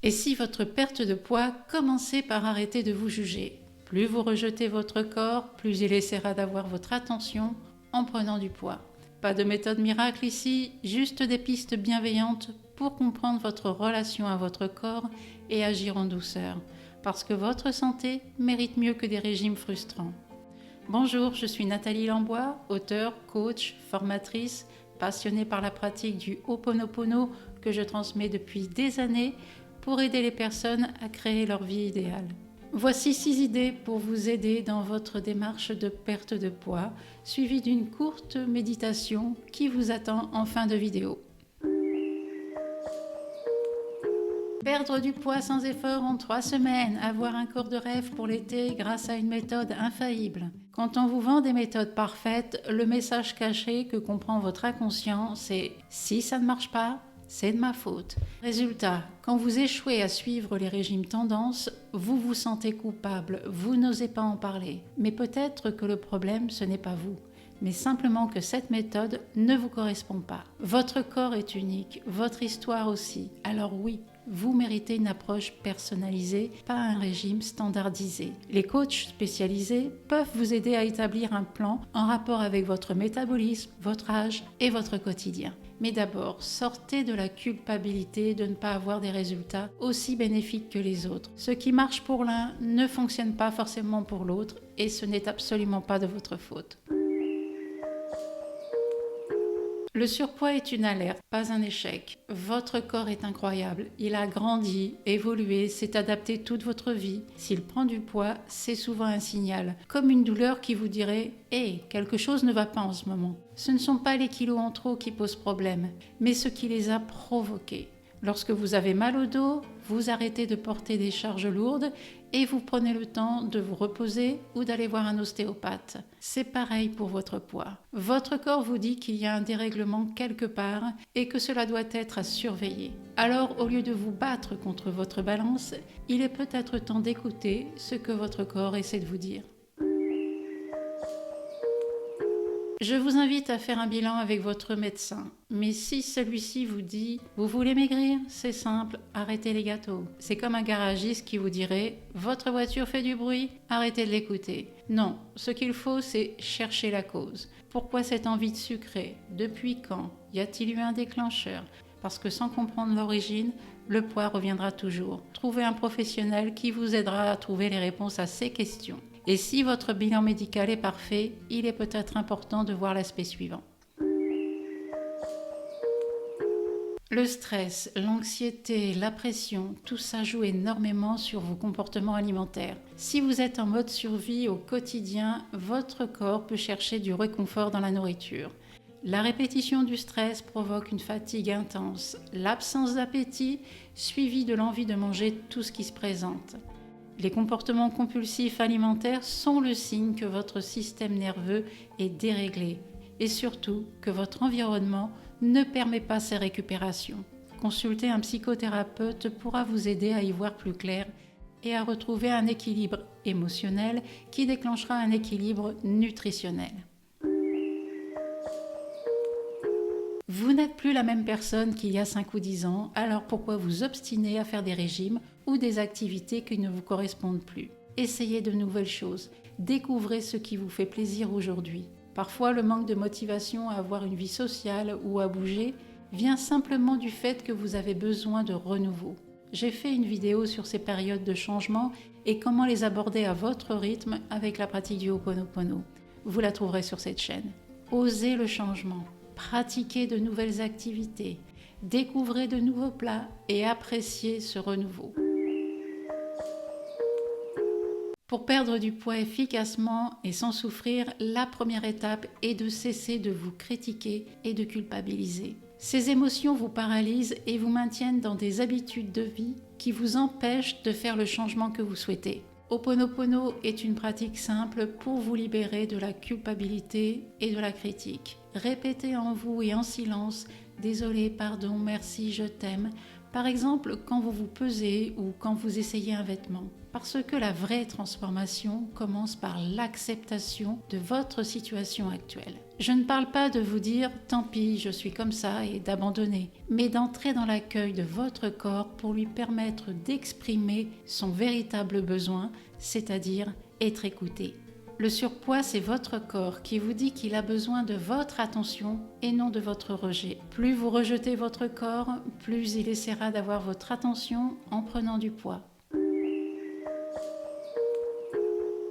Et si votre perte de poids, commencez par arrêter de vous juger. Plus vous rejetez votre corps, plus il essaiera d'avoir votre attention en prenant du poids. Pas de méthode miracle ici, juste des pistes bienveillantes pour comprendre votre relation à votre corps et agir en douceur, parce que votre santé mérite mieux que des régimes frustrants. Bonjour, je suis Nathalie Lambois, auteure, coach, formatrice, passionnée par la pratique du Ho'oponopono que je transmets depuis des années pour aider les personnes à créer leur vie idéale. Voici 6 idées pour vous aider dans votre démarche de perte de poids, suivie d'une courte méditation qui vous attend en fin de vidéo. Perdre du poids sans effort en 3 semaines, avoir un corps de rêve pour l'été grâce à une méthode infaillible. Quand on vous vend des méthodes parfaites, le message caché que comprend votre inconscient, c'est « si ça ne marche pas, c'est de ma faute ». Résultat, quand vous échouez à suivre les régimes tendances, vous vous sentez coupable, vous n'osez pas en parler. Mais peut-être que le problème, ce n'est pas vous, mais simplement que cette méthode ne vous correspond pas. Votre corps est unique, votre histoire aussi. Alors oui, vous méritez une approche personnalisée, pas un régime standardisé. Les coachs spécialisés peuvent vous aider à établir un plan en rapport avec votre métabolisme, votre âge et votre quotidien. Mais d'abord, sortez de la culpabilité de ne pas avoir des résultats aussi bénéfiques que les autres. Ce qui marche pour l'un ne fonctionne pas forcément pour l'autre et ce n'est absolument pas de votre faute. Le surpoids est une alerte, pas un échec. Votre corps est incroyable. Il a grandi, évolué, s'est adapté toute votre vie. S'il prend du poids, c'est souvent un signal, comme une douleur qui vous dirait « Hé, quelque chose ne va pas en ce moment ». Ce ne sont pas les kilos en trop qui posent problème, mais ce qui les a provoqués. Lorsque vous avez mal au dos, vous arrêtez de porter des charges lourdes et vous prenez le temps de vous reposer ou d'aller voir un ostéopathe. C'est pareil pour votre poids. Votre corps vous dit qu'il y a un dérèglement quelque part et que cela doit être à surveiller. Alors, au lieu de vous battre contre votre balance, il est peut-être temps d'écouter ce que votre corps essaie de vous dire. Je vous invite à faire un bilan avec votre médecin. Mais si celui-ci vous dit « Vous voulez maigrir ? C'est simple, arrêtez les gâteaux ». C'est comme un garagiste qui vous dirait « Votre voiture fait du bruit ? Arrêtez de l'écouter ». Non, ce qu'il faut, c'est chercher la cause. Pourquoi cette envie de sucrer ? Depuis quand ? Y a-t-il eu un déclencheur ? Parce que sans comprendre l'origine, le poids reviendra toujours. Trouvez un professionnel qui vous aidera à trouver les réponses à ces questions. Et si votre bilan médical est parfait, il est peut-être important de voir l'aspect suivant. Le stress, l'anxiété, la pression, tout ça joue énormément sur vos comportements alimentaires. Si vous êtes en mode survie au quotidien, votre corps peut chercher du réconfort dans la nourriture. La répétition du stress provoque une fatigue intense, l'absence d'appétit suivie de l'envie de manger tout ce qui se présente. Les comportements compulsifs alimentaires sont le signe que votre système nerveux est déréglé et surtout que votre environnement ne permet pas ces récupérations. Consulter un psychothérapeute pourra vous aider à y voir plus clair et à retrouver un équilibre émotionnel qui déclenchera un équilibre nutritionnel. Vous n'êtes plus la même personne qu'il y a 5 ou 10 ans, alors pourquoi vous obstiner à faire des régimes ou des activités qui ne vous correspondent plus ? Essayez de nouvelles choses, découvrez ce qui vous fait plaisir aujourd'hui. Parfois, le manque de motivation à avoir une vie sociale ou à bouger vient simplement du fait que vous avez besoin de renouveau. J'ai fait une vidéo sur ces périodes de changement et comment les aborder à votre rythme avec la pratique du Ho'oponopono. Vous la trouverez sur cette chaîne. Osez le changement. Pratiquez de nouvelles activités, découvrez de nouveaux plats et appréciez ce renouveau. Pour perdre du poids efficacement et sans souffrir, la première étape est de cesser de vous critiquer et de culpabiliser. Ces émotions vous paralysent et vous maintiennent dans des habitudes de vie qui vous empêchent de faire le changement que vous souhaitez. Ho'oponopono est une pratique simple pour vous libérer de la culpabilité et de la critique. Répétez en vous et en silence « Désolé, pardon, merci, je t'aime » Par exemple, quand vous vous pesez ou quand vous essayez un vêtement. Parce que la vraie transformation commence par l'acceptation de votre situation actuelle. Je ne parle pas de vous dire « tant pis, je suis comme ça » et d'abandonner, mais d'entrer dans l'accueil de votre corps pour lui permettre d'exprimer son véritable besoin, c'est-à-dire être écouté. Le surpoids, c'est votre corps qui vous dit qu'il a besoin de votre attention et non de votre rejet. Plus vous rejetez votre corps, plus il essaiera d'avoir votre attention en prenant du poids.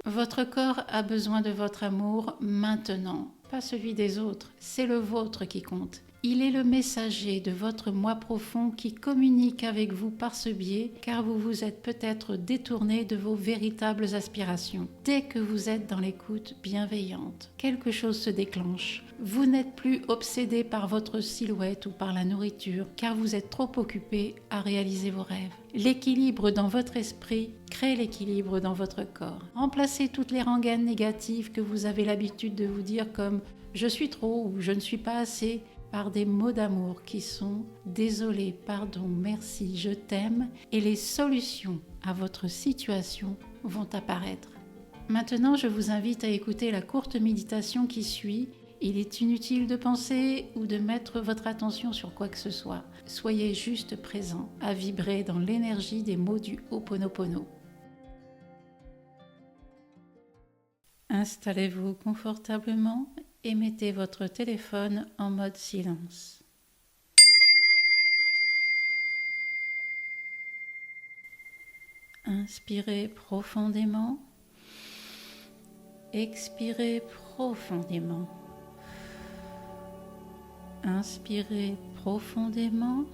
Votre corps a besoin de votre amour maintenant, pas celui des autres, c'est le vôtre qui compte. Il est le messager de votre moi profond qui communique avec vous par ce biais, car vous vous êtes peut-être détourné de vos véritables aspirations. Dès que vous êtes dans l'écoute bienveillante, quelque chose se déclenche. Vous n'êtes plus obsédé par votre silhouette ou par la nourriture, car vous êtes trop occupé à réaliser vos rêves. L'équilibre dans votre esprit crée l'équilibre dans votre corps. Remplacez toutes les rengaines négatives que vous avez l'habitude de vous dire comme « je suis trop » ou « je ne suis pas assez » par des mots d'amour qui sont « désolé, pardon, merci, je t'aime » et les solutions à votre situation vont apparaître. Maintenant, je vous invite à écouter la courte méditation qui suit. Il est inutile de penser ou de mettre votre attention sur quoi que ce soit. Soyez juste présent à vibrer dans l'énergie des mots du Ho'oponopono. Installez-vous confortablement et mettez votre téléphone en mode silence. Inspirez profondément, expirez profondément. Inspirez profondément,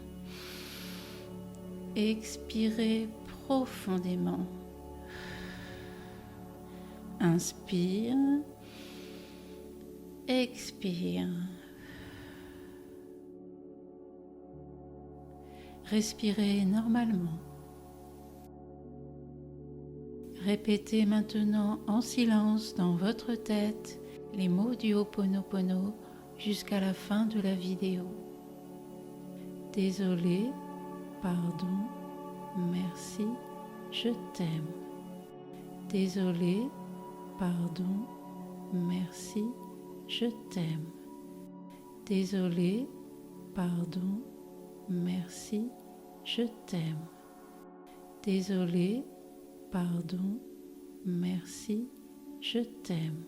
expirez profondément. Inspire, expire. Respirez normalement. Répétez maintenant en silence dans votre tête les mots du Ho'oponopono jusqu'à la fin de la vidéo. Désolé, pardon, merci, je t'aime. Désolé, pardon, merci, je t'aime. Désolé, pardon, merci, je t'aime. Désolé, pardon, merci, je t'aime.